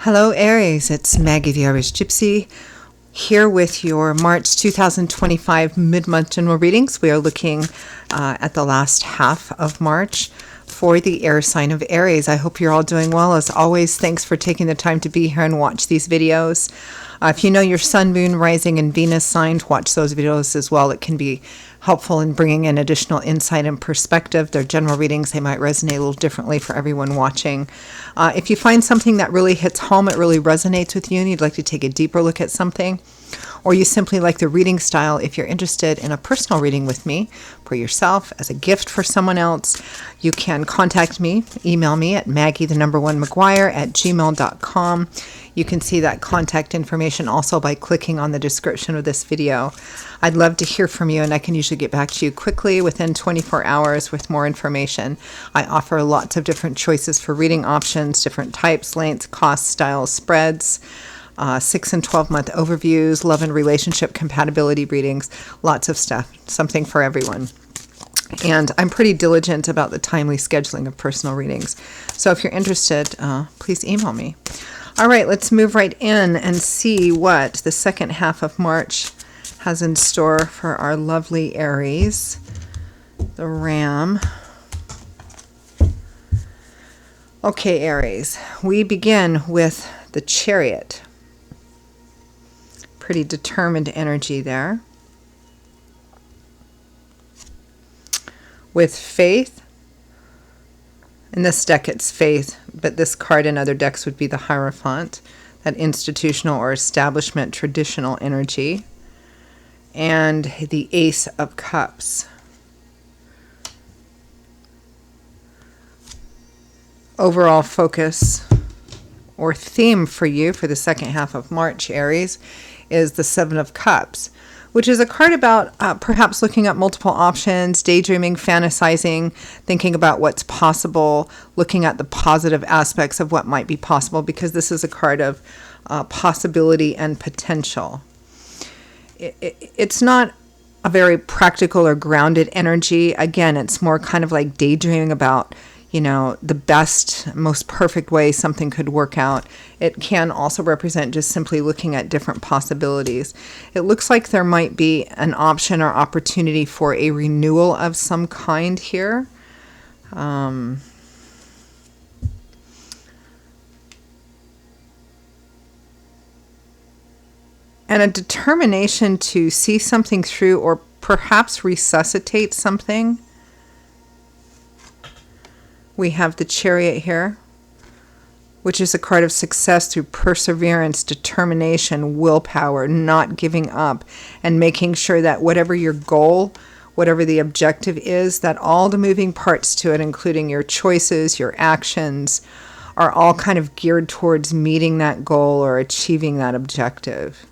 Hello Aries, it's Maggie the Aries Gypsy here with your March 2025 mid-month general readings. We are looking at the last half of March for the air sign of Aries. I hope you're all doing well. As always, thanks for taking the time to be here and watch these videos. If you know your sun, moon, rising, and Venus signs, watch those videos as well. It can be helpful in bringing in additional insight and perspective. They're general readings. They might resonate a little differently for everyone watching. If you find something that really hits home, it really resonates with you, and you'd like to take a deeper look at something, or you simply like the reading style, if you're interested in a personal reading with me for yourself as a gift for someone else, you can contact me, email me at maggie1mcguire@gmail.com. You can see that contact information also by clicking on the description of this video. I'd love to hear from you, and I can usually get back to you quickly within 24 hours with more information. I offer lots of different choices for reading options, different types, lengths, costs, styles, spreads, 6 and 12 month overviews, love and relationship compatibility readings, lots of stuff, something for everyone. And I'm pretty diligent about the timely scheduling of personal readings. So if you're interested, please email me. All right, let's move right in and see what the second half of March has in store for our lovely Aries, the Ram. Okay, Aries, we begin with the Chariot. Pretty determined energy there. With Faith. In this deck it's Faith, but this card in other decks would be the Hierophant, that institutional or establishment traditional energy, and the Ace of Cups. Overall focus or theme for you for the second half of March, Aries, is the Seven of Cups, which is a card about perhaps looking at multiple options, daydreaming, fantasizing, thinking about what's possible, looking at the positive aspects of what might be possible, because this is a card of possibility and potential. It's not a very practical or grounded energy. Again, it's more kind of like daydreaming about, you know, the best, most perfect way something could work out. It can also represent just simply looking at different possibilities. It looks like there might be an option or opportunity for a renewal of some kind here. And a determination to see something through or perhaps resuscitate something. We have the Chariot here, which is a card of success through perseverance, determination, willpower, not giving up, and making sure that whatever your goal, whatever the objective is, that all the moving parts to it, including your choices, your actions, are all kind of geared towards meeting that goal or achieving that objective.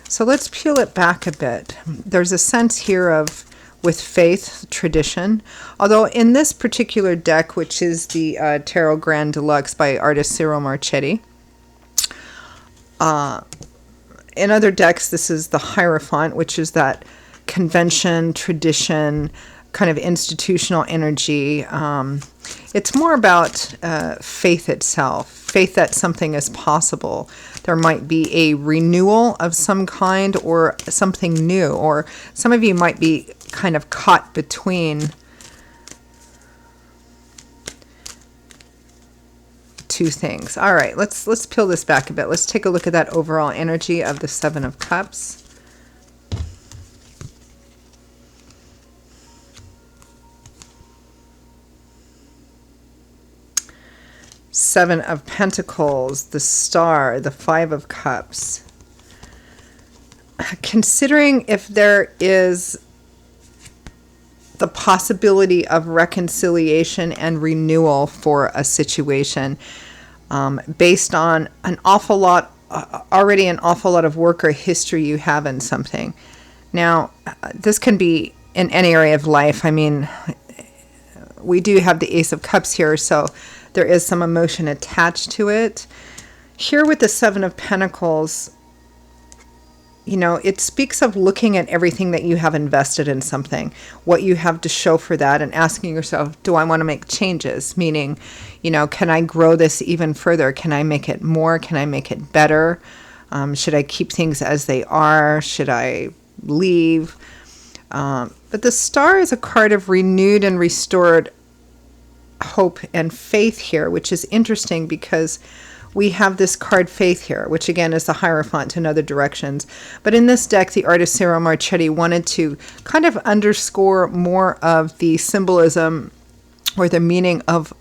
So let's peel it back a bit. There's a sense here of, with Faith, tradition. Although in this particular deck, which is the Tarot Grand Deluxe by artist Cyril Marchetti, in other decks, this is the Hierophant, which is that convention, tradition, kind of institutional energy. It's more about faith itself, faith that something is possible. There might be a renewal of some kind or something new, or some of you might be kind of caught between two things. All right, let's peel this back a bit. Let's take a look at that overall energy of the Seven of Cups. Seven of Pentacles, the Star, the Five of Cups. Considering if there is the possibility of reconciliation and renewal for a situation based on an awful lot of work or history you have in something. Now, this can be in any area of life. I mean, we do have the Ace of Cups here, so there is some emotion attached to it. Here with the Seven of Pentacles, it speaks of looking at everything that you have invested in something, what you have to show for that, and asking yourself, do I want to make changes? Meaning, can I grow this even further? Can I make it more? Can I make it better? Should I keep things as they are? Should I leave? But the star is a card of renewed and restored hope and faith here, which is interesting because we have this card faith here, which again is the Hierophant in other directions. But in this deck, the artist Sarah Marchetti wanted to kind of underscore more of the symbolism or the meaning of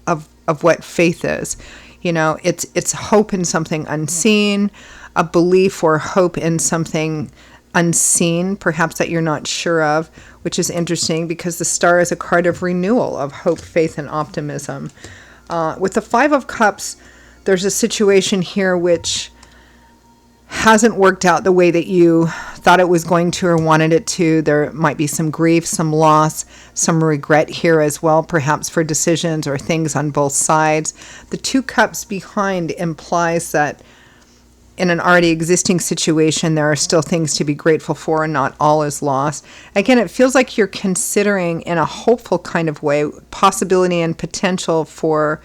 what faith is. It's hope in something unseen, a belief or hope in something unseen, perhaps that you're not sure of, which is interesting because the star is a card of renewal, of hope, faith, and optimism. With the Five of Cups, there's a situation here which hasn't worked out the way that you thought it was going to or wanted it to. There might be some grief, some loss, some regret here as well, perhaps for decisions or things on both sides. The Two Cups behind implies that in an already existing situation, there are still things to be grateful for and not all is lost. Again, it feels like you're considering in a hopeful kind of way possibility and potential for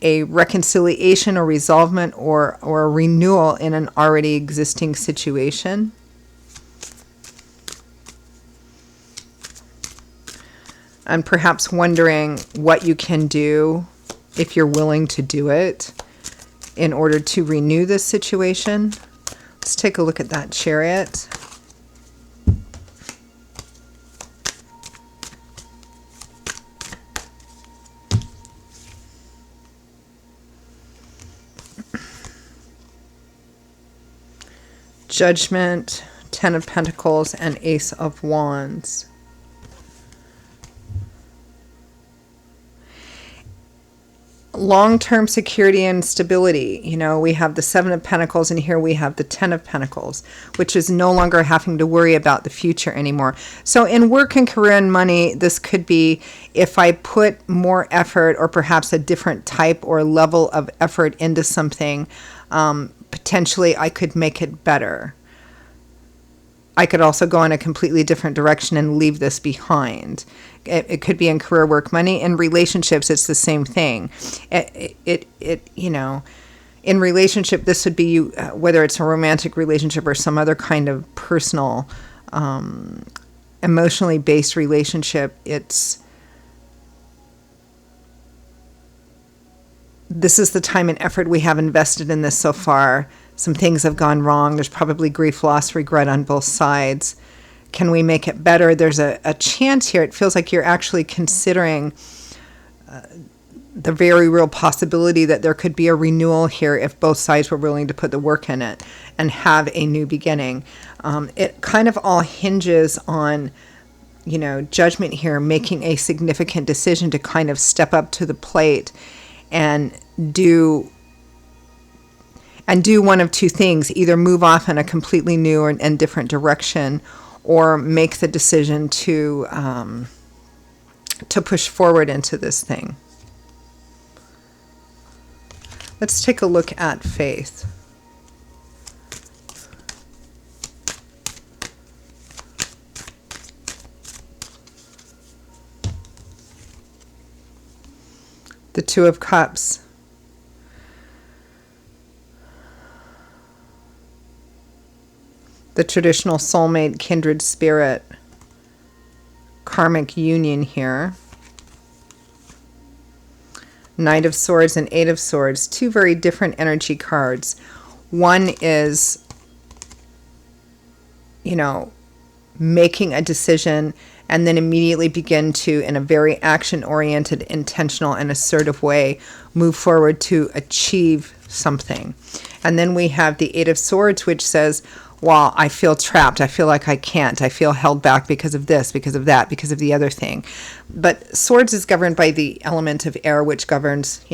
a reconciliation or resolvement or a renewal in an already existing situation. And perhaps wondering what you can do if you're willing to do it in order to renew this situation. Let's take a look at that Chariot. Judgment, Ten of Pentacles, and Ace of Wands. Long-term security and stability. We have the Seven of Pentacles, and here we have the Ten of Pentacles, which is no longer having to worry about the future anymore. So in work and career and money, this could be if I put more effort or perhaps a different type or level of effort into something, potentially I could make it better. I could also go in a completely different direction and leave this behind. It could be in career, work, money. In relationships, it's the same thing. In relationship, this would be you, whether it's a romantic relationship or some other kind of personal, emotionally based relationship. This is the time and effort we have invested in this so far. Some things have gone wrong. There's probably grief, loss, regret on both sides. Can we make it better? There's a chance here. It feels like you're actually considering the very real possibility that there could be a renewal here if both sides were willing to put the work in it and have a new beginning. It kind of all hinges on, judgment here, making a significant decision to kind of step up to the plate and do one of two things: either move off in a completely new and different direction, or make the decision to push forward into this thing. Let's take a look at faith. The Two of Cups. The traditional soulmate, kindred spirit, karmic union here. Knight of Swords and Eight of Swords, two very different energy cards. One is, making a decision and then immediately begin to, in a very action-oriented, intentional, and assertive way, move forward to achieve something. And then we have the Eight of Swords, which says, well, I feel trapped. I feel like I can't. I feel held back because of this, because of that, because of the other thing. But Swords is governed by the element of air, which governs,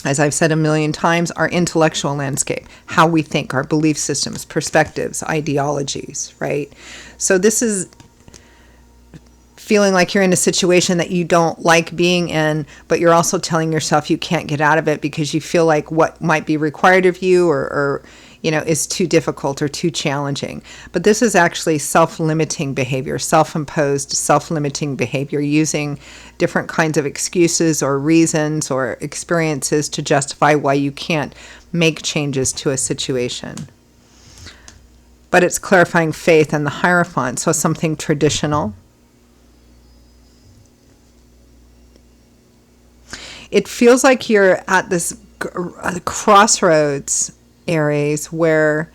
as I've said a million times, our intellectual landscape, how we think, our belief systems, perspectives, ideologies, right? So this is feeling like you're in a situation that you don't like being in, but you're also telling yourself you can't get out of it because you feel like what might be required of you or is too difficult or too challenging. But this is actually self-limiting behavior, self-imposed, self-limiting behavior, using different kinds of excuses or reasons or experiences to justify why you can't make changes to a situation. But it's clarifying faith and the Hierophant, so something traditional. It feels like you're at this crossroads, Aries, where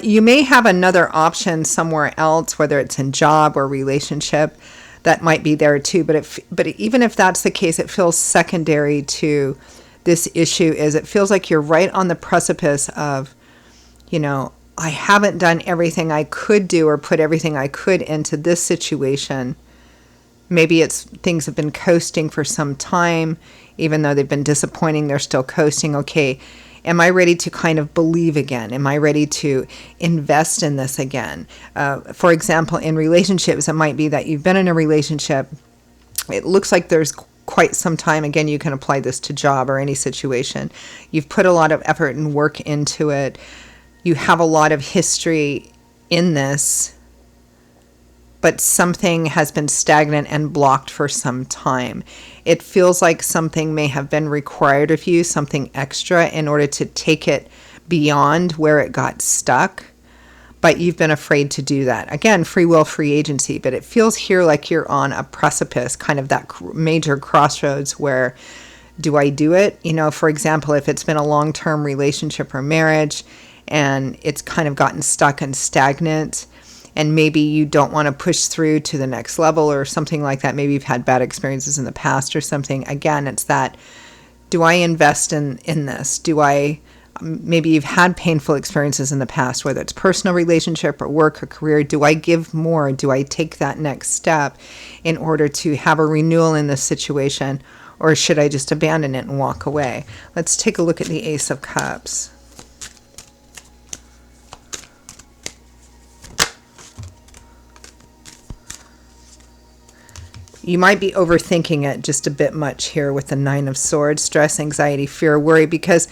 you may have another option somewhere else, whether it's in job or relationship, that might be there too. But even if that's the case, it feels secondary to this issue. It feels like you're right on the precipice of, I haven't done everything I could do or put everything I could into this situation. Maybe it's things have been coasting for some time, even though they've been disappointing, they're still coasting. Okay, am I ready to kind of believe again? Am I ready to invest in this again? For example, in relationships, it might be that you've been in a relationship. It looks like there's quite some time. Again, you can apply this to job or any situation. You've put a lot of effort and work into it. You have a lot of history in this, but something has been stagnant and blocked for some time. It feels like something may have been required of you, something extra, in order to take it beyond where it got stuck, but you've been afraid to do that. Again, free will, free agency, but it feels here like you're on a precipice, kind of that major crossroads where, do I do it? For example, if it's been a long-term relationship or marriage and it's kind of gotten stuck and stagnant, and maybe you don't want to push through to the next level or something like that. Maybe you've had bad experiences in the past or something. Again, it's that, do I invest in this? Maybe you've had painful experiences in the past, whether it's personal relationship or work or career. Do I give more? Do I take that next step in order to have a renewal in this situation? Or should I just abandon it and walk away? Let's take a look at the Ace of Cups. You might be overthinking it just a bit much here with the Nine of Swords, stress, anxiety, fear, worry, because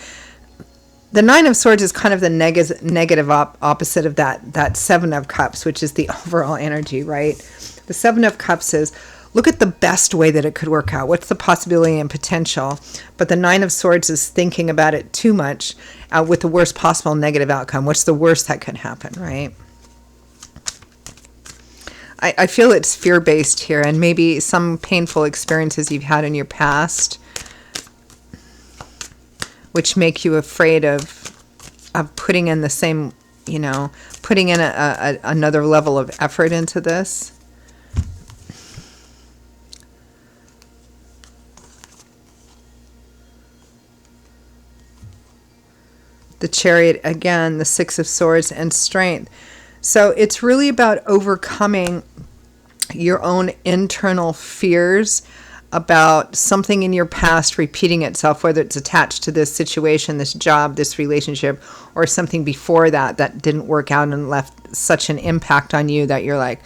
the Nine of Swords is kind of the negative opposite of that Seven of Cups, which is the overall energy, right? The Seven of Cups is, look at the best way that it could work out. What's the possibility and potential? But the Nine of Swords is thinking about it too much with the worst possible negative outcome. What's the worst that could happen, right? I feel it's fear-based here, and maybe some painful experiences you've had in your past, which make you afraid of putting in the same, putting in another level of effort into this. The Chariot again, the Six of Swords, and strength. So it's really about overcoming your own internal fears about something in your past repeating itself, whether it's attached to this situation, this job, this relationship, or something before that didn't work out and left such an impact on you that you're like,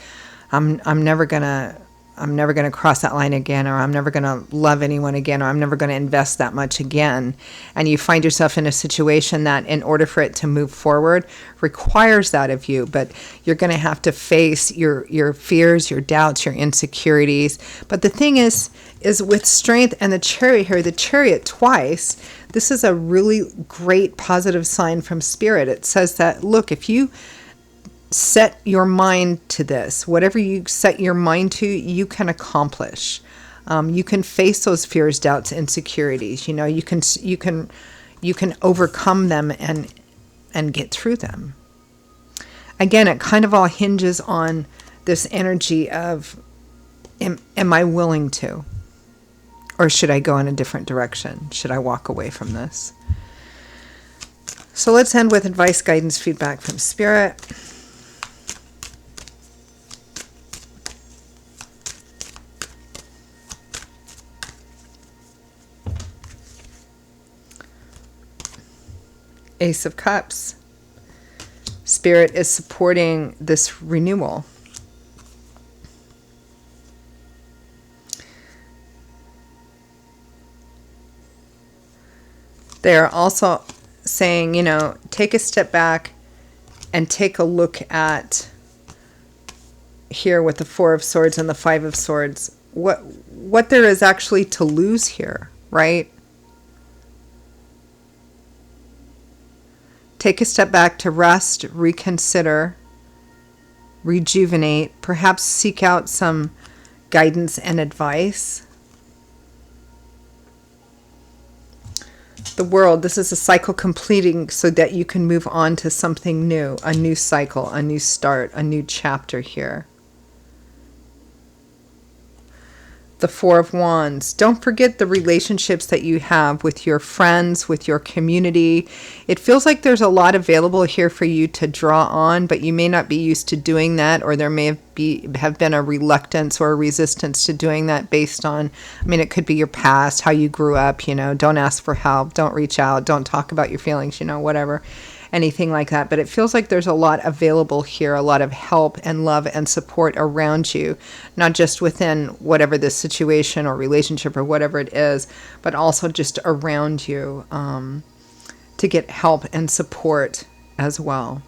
I'm never gonna cross that line again, or I'm never gonna love anyone again, or I'm never gonna invest that much again. And you find yourself in a situation that, in order for it to move forward, requires that of you. But you're gonna have to face your fears, your doubts, your insecurities. But the thing is with strength and the Chariot here, the Chariot twice, this is a really great positive sign from Spirit. It says that, look, if you set your mind to this, whatever you set your mind to, you can accomplish. You can face those fears, doubts, insecurities. You can overcome them and get through them. Again, it kind of all hinges on this energy of, am I willing to? Or should I go in a different direction? Should I walk away from this? So let's end with advice, guidance, feedback from Spirit. Ace of Cups. Spirit is supporting this renewal. They are also saying, take a step back and take a look at here with the Four of Swords and the Five of Swords, what there is actually to lose here, right? Take a step back to rest, reconsider, rejuvenate, perhaps seek out some guidance and advice. The World, this is a cycle completing so that you can move on to something new, a new cycle, a new start, a new chapter here. The Four of Wands. Don't forget the relationships that you have with your friends, with your community. It feels like there's a lot available here for you to draw on, but you may not be used to doing that, or there may have been a reluctance or a resistance to doing that based on, I mean, it could be your past, how you grew up, you know, don't ask for help, don't reach out, don't talk about your feelings, you know, whatever. Anything like that. But it feels like there's a lot available here, a lot of help and love and support around you, not just within whatever this situation or relationship or whatever it is, but also just around you to get help and support as well.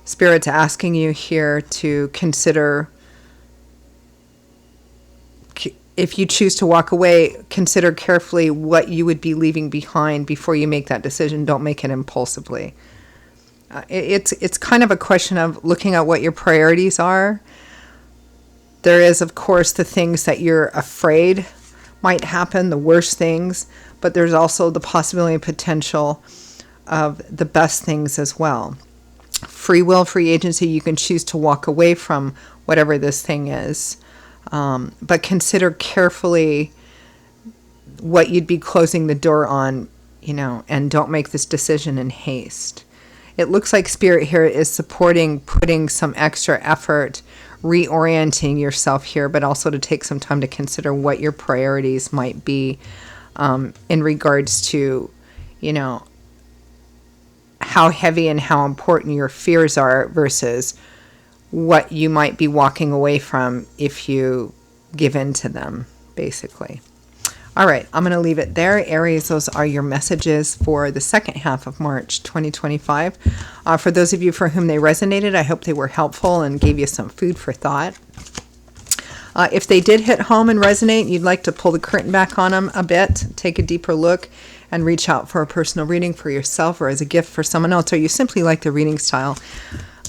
Spirit's asking you here to consider, if you choose to walk away, consider carefully what you would be leaving behind before you make that decision. Don't make it impulsively. It's kind of a question of looking at what your priorities are. There is, of course, the things that you're afraid might happen, the worst things, but there's also the possibility and potential of the best things as well. Free will, free agency, you can choose to walk away from whatever this thing is. But consider carefully what you'd be closing the door on, you know, and don't make this decision in haste. It looks like Spirit here is supporting putting some extra effort, reorienting yourself here, but also to take some time to consider what your priorities might be in regards to, you know, how heavy and how important your fears are versus what you might be walking away from if you give in to them, basically. All right, I'm going to leave it there. Aries, those are your messages for the second half of March 2025. For those of you for whom they resonated, I hope they were helpful and gave you some food for thought. If they did hit home and resonate, you'd like to pull the curtain back on them a bit, take a deeper look, and reach out for a personal reading for yourself or as a gift for someone else, or you simply like the reading style.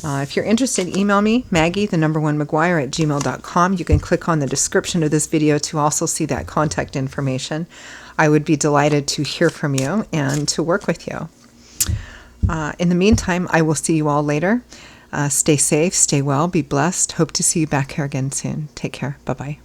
If you're interested, email me, Maggie1McGuire@gmail.com. You can click on the description of this video to also see that contact information. I would be delighted to hear from you and to work with you. In the meantime, I will see you all later. Stay safe, stay well, be blessed. Hope to see you back here again soon. Take care. Bye-bye.